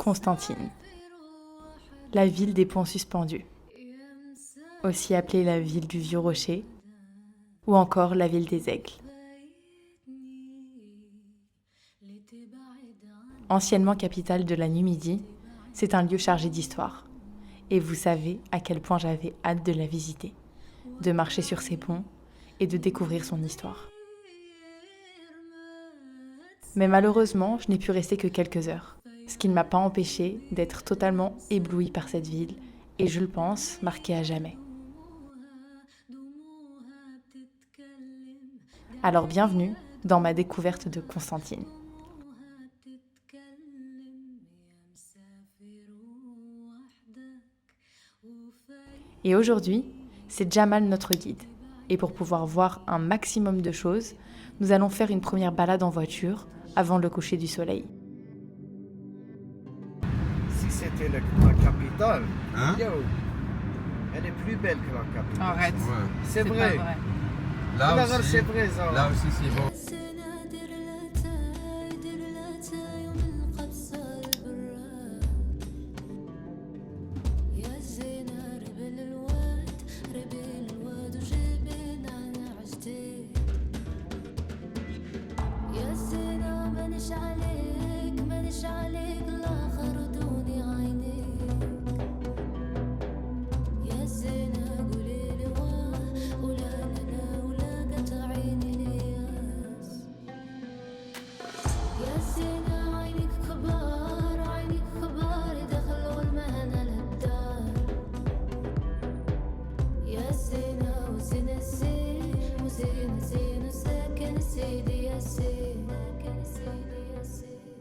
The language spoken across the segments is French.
Constantine, la ville des ponts suspendus, aussi appelée la ville du Vieux Rocher, ou encore la ville des aigles. Anciennement capitale de la Numidie, c'est un lieu chargé d'histoire. Et vous savez à quel point j'avais hâte de la visiter, de marcher sur ses ponts et de découvrir son histoire. Mais malheureusement, je n'ai pu rester que quelques heures, ce qui ne m'a pas empêché d'être totalement éblouie par cette ville et, je le pense, marquée à jamais. Alors bienvenue dans ma découverte de Constantine. Et aujourd'hui, c'est Jamal notre guide. Et pour pouvoir voir un maximum de choses, nous allons faire une première balade en voiture avant le coucher du soleil. Si c'était la capitale, elle est plus belle que la capitale. Arrête, Ouais. C'est vrai. Là aussi, aussi, c'est vrai, ça. là aussi c'est bon.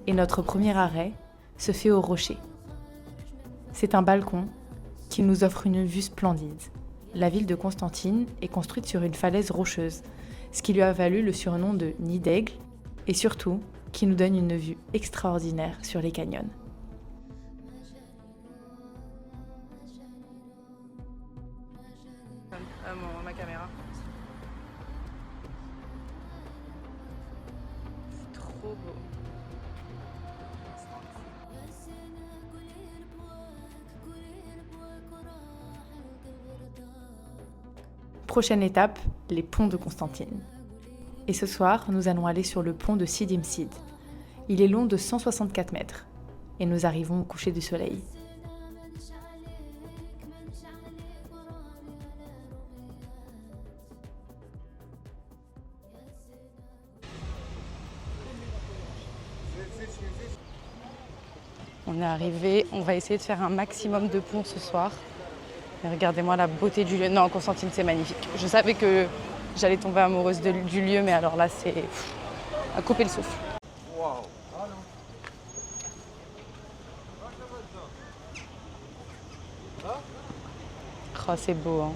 Et notre premier arrêt se fait au Rocher. C'est un balcon qui nous offre une vue splendide. La ville de Constantine est construite sur une falaise rocheuse, ce qui lui a valu le surnom de Nid d'Aigle et surtout qui nous donne une vue extraordinaire sur les canyons. Ma caméra. C'est trop beau. Prochaine étape, les ponts de Constantine. Et ce soir, nous allons aller sur le pont de Sidi Msid. Il est long de 164 mètres. Et nous arrivons au coucher du soleil. On est arrivé, on va essayer de faire un maximum de ponts ce soir. Et regardez-moi la beauté du lieu. Non, Constantine, c'est magnifique. Je savais que j'allais tomber amoureuse du lieu, mais alors là, c'est à couper le souffle. Wow. Oh, c'est beau, hein.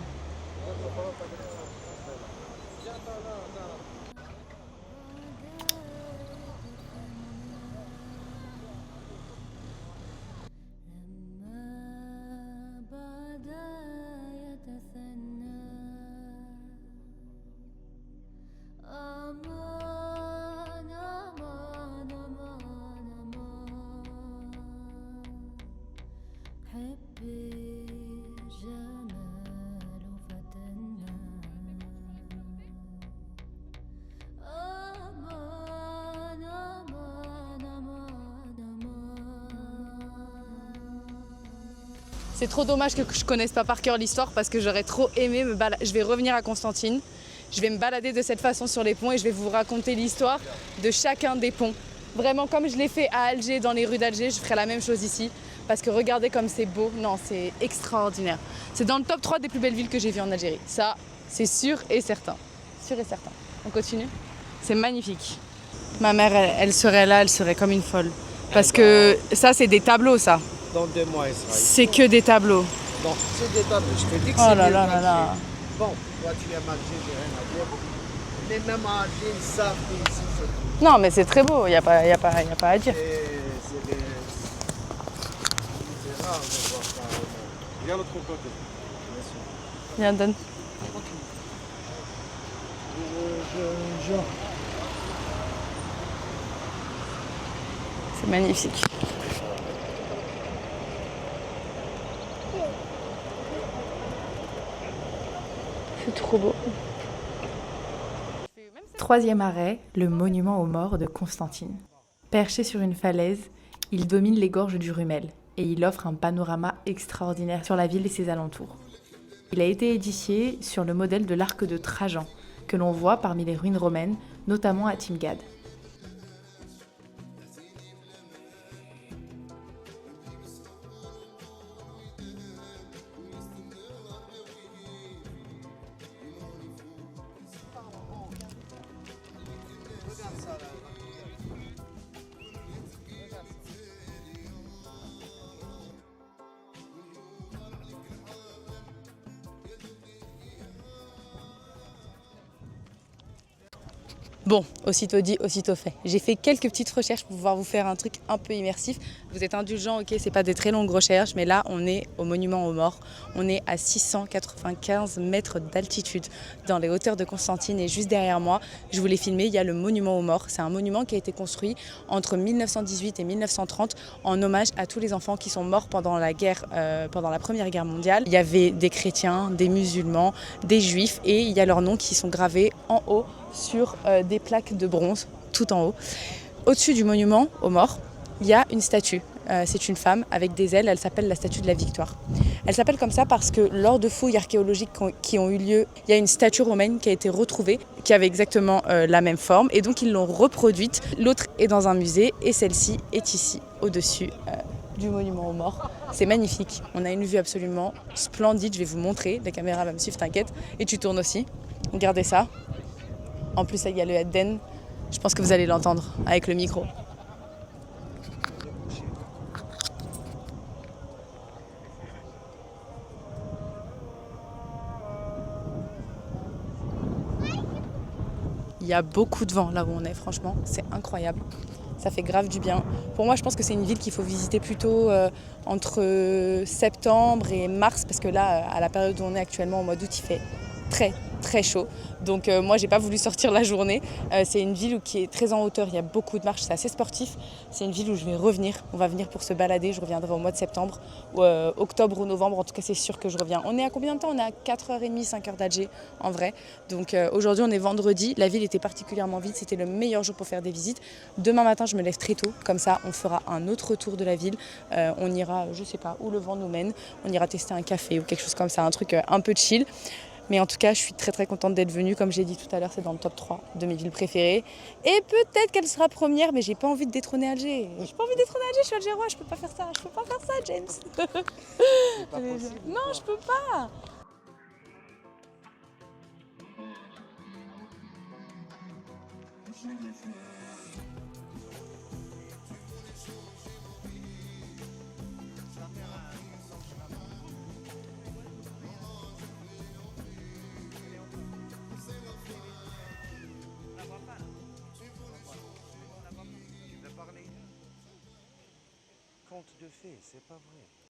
C'est trop dommage que je connaisse pas par cœur l'histoire parce que j'aurais trop aimé me balader. Je vais revenir à Constantine, je vais me balader de cette façon sur les ponts et je vais vous raconter l'histoire de chacun des ponts. Vraiment comme je l'ai fait à Alger, dans les rues d'Alger, je ferai la même chose ici. Parce que regardez comme c'est beau, non, c'est extraordinaire. C'est dans le top 3 des plus belles villes que j'ai vues en Algérie. Ça, c'est sûr et certain. Sûr et certain. On continue? C'est magnifique. Ma mère, elle serait là, elle serait comme une folle. Parce que ça, c'est des tableaux, ça. Dans 2 mois, il sera. C'est que des tableaux. Donc, c'est des tableaux. Je te dis que Oh c'est là mieux là là qu'Alger. là. Bon, toi, tu aimes Alger, j'ai rien à dire. Mais même à Alger, ils savent qu'ici, c'est Non, mais c'est très beau, il n'y a pas à dire. C'est rare de voir ça. Viens l'autre côté. Viens, donne. C'est magnifique. C'est trop beau. Troisième arrêt, le monument aux morts de Constantine. Perché sur une falaise, il domine les gorges du Rumel et il offre un panorama extraordinaire sur la ville et ses alentours. Il a été édifié sur le modèle de l'arc de Trajan, que l'on voit parmi les ruines romaines, notamment à Timgad. Bon, aussitôt dit, aussitôt fait. J'ai fait quelques petites recherches pour pouvoir vous faire un truc un peu immersif. Vous êtes indulgents, ok, c'est pas des très longues recherches, mais là, on est au monument aux morts. On est à 695 mètres d'altitude dans les hauteurs de Constantine et juste derrière moi, je vous l'ai filmé, il y a le monument aux morts. C'est un monument qui a été construit entre 1918 et 1930 en hommage à tous les enfants qui sont morts pendant la guerre, pendant la Première Guerre mondiale. Il y avait des chrétiens, des musulmans, des juifs et il y a leurs noms qui sont gravés en haut sur des plaques de bronze tout en haut. Au-dessus du monument aux morts, il y a une statue. C'est une femme avec des ailes, elle s'appelle la statue de la Victoire. Elle s'appelle comme ça parce que lors de fouilles archéologiques qui ont eu lieu, il y a une statue romaine qui a été retrouvée, qui avait exactement la même forme et donc ils l'ont reproduite. L'autre est dans un musée et celle-ci est ici, au-dessus du monument aux morts. C'est magnifique, on a une vue absolument splendide, je vais vous montrer, la caméra va me suivre, t'inquiète, et tu tournes aussi. Regardez ça. En plus, il y a le Hedden. Je pense que vous allez l'entendre avec le micro. Il y a beaucoup de vent là où on est, franchement. C'est incroyable. Ça fait grave du bien. Pour moi, je pense que c'est une ville qu'il faut visiter plutôt entre septembre et mars, parce que là, à la période où on est actuellement, au mois d'août, il fait très chaud. Donc moi j'ai pas voulu sortir la journée. C'est une ville qui est très en hauteur, il y a beaucoup de marches, c'est assez sportif. C'est une ville où je vais revenir, on va venir pour se balader, je reviendrai au mois de septembre, ou octobre ou novembre, en tout cas c'est sûr que je reviens. On est à combien de temps? On est à 4h30, 5h d'Alger en vrai. Donc aujourd'hui on est vendredi, la ville était particulièrement vide, c'était le meilleur jour pour faire des visites. Demain matin je me lève très tôt, comme ça on fera un autre tour de la ville. On ira, je sais pas, où le vent nous mène, on ira tester un café ou quelque chose comme ça, un truc un peu chill. Mais en tout cas, je suis très contente d'être venue. Comme j'ai dit tout à l'heure, c'est dans le top 3 de mes villes préférées. Et peut-être qu'elle sera première, mais j'ai pas envie de détrôner Alger. J'ai pas envie de détrôner Alger, je suis algérois, je peux pas faire ça. Je peux pas faire ça, James. C'est pas possible. Non, je peux pas.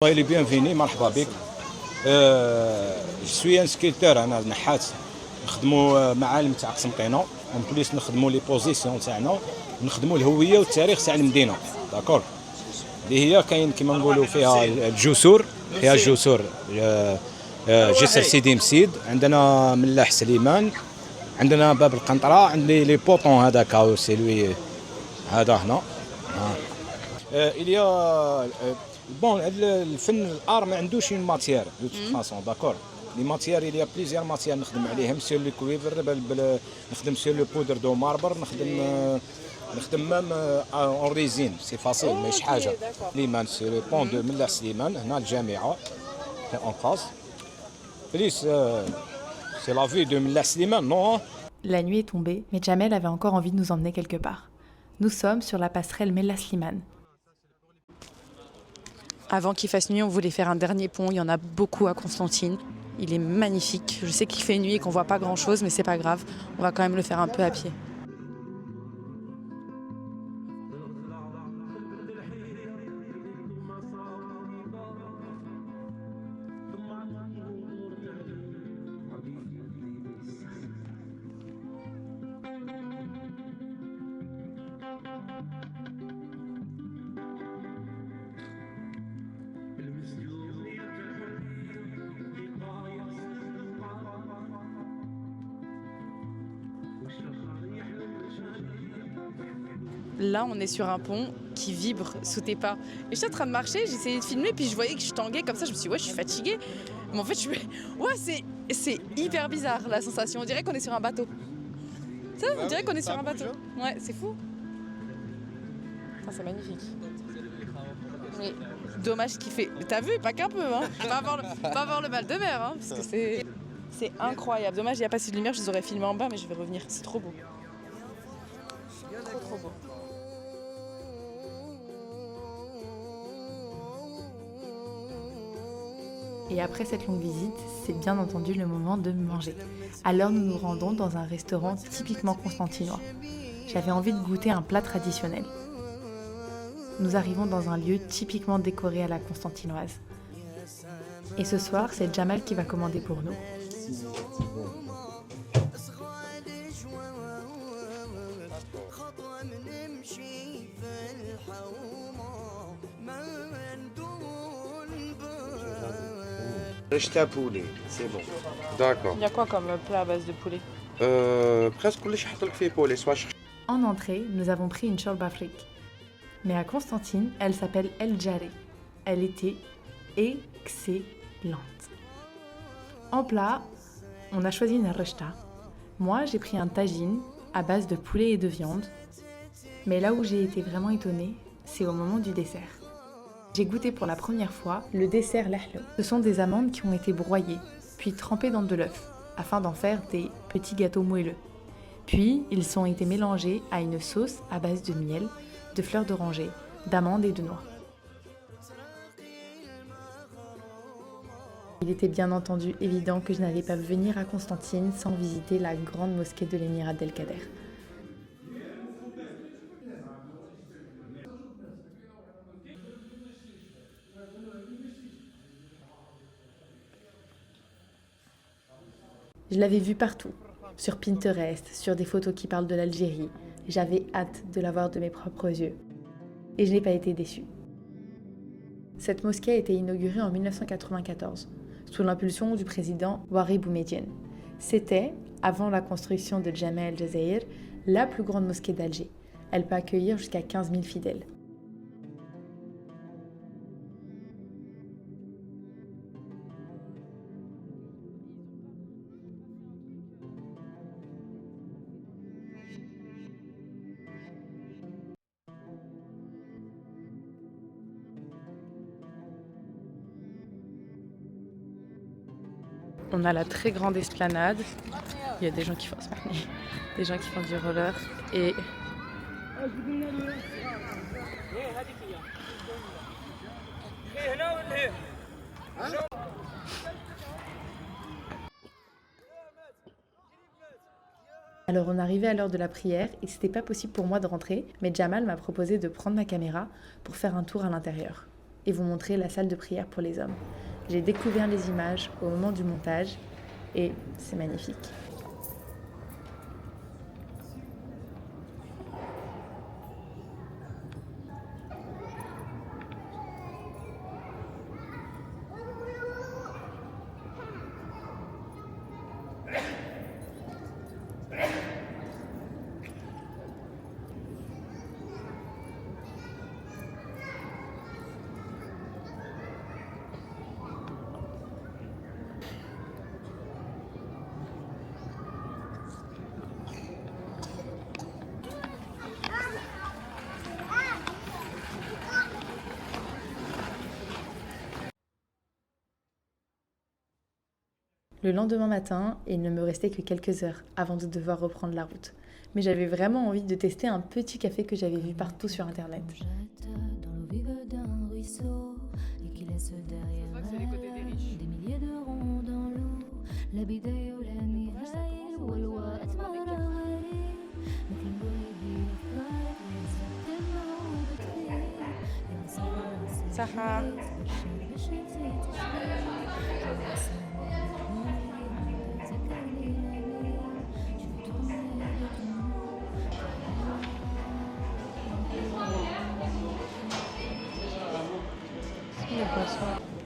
Il est bienvenu, مرحبا بك. Je suis un sculpteur, انا نحات نخدموا معالم تاع قسنطينه، اون بليس نخدموا لي بوزيسيون تاعنا، نخدموا الهويه والتاريخ تاع المدينه، داكور. اللي هي كاين كيما نقولوا فيها الجسور، فيها الجسور جسر سيدي مسيد، عندنا ملاح سليمان، عندنا باب القنطره، عندي لي بوطون هذاك سي لوي هذا هنا. il y a bon الفن الار ما عندوش اون ماتيير دو توت فاسون داكور لي ماتيير il y a plusieurs ماتيير نخدم عليهم سير لو كويفر نخدم سير لو بودر دو ماربر نخدم مام اون ريزين سي فاسيل ماشي حاجه سليمان سي لو بون دو ملاح سليمان هنا الجامعه اون فاس بليس سي لا في دو ملاح سليمان نو. La nuit est tombée, mais Jamel avait encore envie de nous emmener quelque part. Nous sommes sur la passerelle Mella Slimane. Avant qu'il fasse nuit, on voulait faire un dernier pont. Il y en a beaucoup à Constantine. Il est magnifique. Je sais qu'il fait nuit et qu'on voit pas grand-chose, mais c'est pas grave. On va quand même le faire un peu à pied. Là, on est sur un pont qui vibre sous tes pas. Et j'étais en train de marcher, j'essayais de filmer, puis je voyais que je tanguais comme ça. Je me suis dit, ouais, je suis fatiguée. Mais en fait, ouais, c'est hyper bizarre la sensation. On dirait qu'on est sur un bateau. Ça, on dirait qu'on est sur un bateau. Ouais, c'est fou. Enfin, c'est magnifique. Mais dommage qu'il fait. T'as vu, pas qu'un peu, hein. Pas avoir le mal de mer, hein, parce que c'est incroyable. Dommage, il n'y a pas assez de lumière, je les aurais filmés en bas, mais je vais revenir. C'est trop beau. Trop beau. Et après cette longue visite, c'est bien entendu le moment de manger. Alors nous nous rendons dans un restaurant typiquement constantinois. J'avais envie de goûter un plat traditionnel. Nous arrivons dans un lieu typiquement décoré à la constantinoise. Et ce soir, c'est Jamal qui va commander pour nous. Rechta poulet, c'est bon. D'accord. Il y a quoi comme plat à base de poulet? presque كل شيء حط لك فيه بولي سواء En entrée, nous avons pris une shorba afrique. Mais à Constantine, elle s'appelle El Jaré. Elle était excellente. En plat, on a choisi une rechta. Moi, j'ai pris un tagine à base de poulet et de viande. Mais là où j'ai été vraiment étonnée, c'est au moment du dessert. J'ai goûté pour la première fois le dessert lahlo. Ce sont des amandes qui ont été broyées, puis trempées dans de l'œuf, afin d'en faire des petits gâteaux moelleux. Puis, ils ont été mélangés à une sauce à base de miel, de fleurs d'oranger, d'amandes et de noix. Il était bien entendu évident que je n'allais pas venir à Constantine sans visiter la grande mosquée de l'émirat d'El Kader. Je l'avais vue partout, sur Pinterest, sur des photos qui parlent de l'Algérie. J'avais hâte de la voir de mes propres yeux. Et je n'ai pas été déçue. Cette mosquée a été inaugurée en 1994, sous l'impulsion du président Ouari Boumedienne. C'était, avant la construction de Jamaa El Jazair, la plus grande mosquée d'Alger. Elle peut accueillir jusqu'à 15 000 fidèles. On a la très grande esplanade. Il y a des gens qui font des gens qui font du roller et alors on arrivait à l'heure de la prière et c'était pas possible pour moi de rentrer, mais Jamal m'a proposé de prendre ma caméra pour faire un tour à l'intérieur et vous montrer la salle de prière pour les hommes. J'ai découvert les images au moment du montage et c'est magnifique. Le lendemain matin, il ne me restait que quelques heures avant de devoir reprendre la route. Mais j'avais vraiment envie de tester un petit café que j'avais vu partout sur internet. C'est vrai que c'est les côtés des riches. Saha.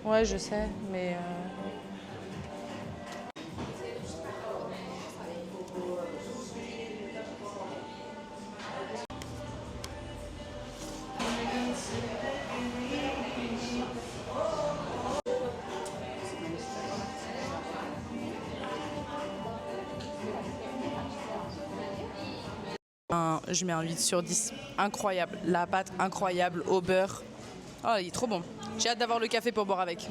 Ouais, je sais, mais je mets un 8 sur 10. Incroyable. La pâte incroyable au beurre. Oh, il est trop bon. J'ai hâte d'avoir le café pour boire avec.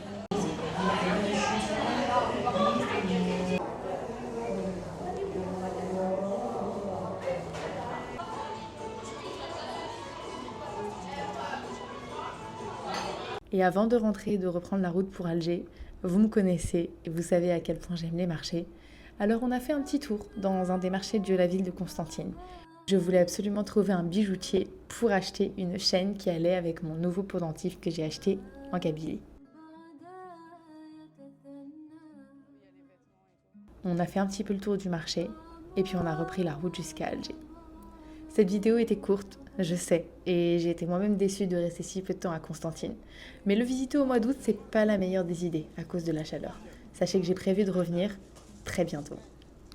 Et avant de rentrer et de reprendre la route pour Alger, vous me connaissez et vous savez à quel point j'aime les marchés. Alors on a fait un petit tour dans un des marchés de la ville de Constantine. Je voulais absolument trouver un bijoutier pour acheter une chaîne qui allait avec mon nouveau pendentif que j'ai acheté en Kabylie. On a fait un petit peu le tour du marché et puis on a repris la route jusqu'à Alger. Cette vidéo était courte, je sais, et j'ai été moi-même déçue de rester si peu de temps à Constantine. Mais le visiter au mois d'août, c'est pas la meilleure des idées à cause de la chaleur. Sachez que j'ai prévu de revenir très bientôt.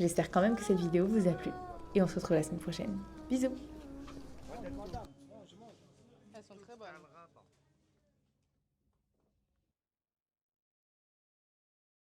J'espère quand même que cette vidéo vous a plu. Et on se retrouve la semaine prochaine. Bisous. Elles sont très bonnes.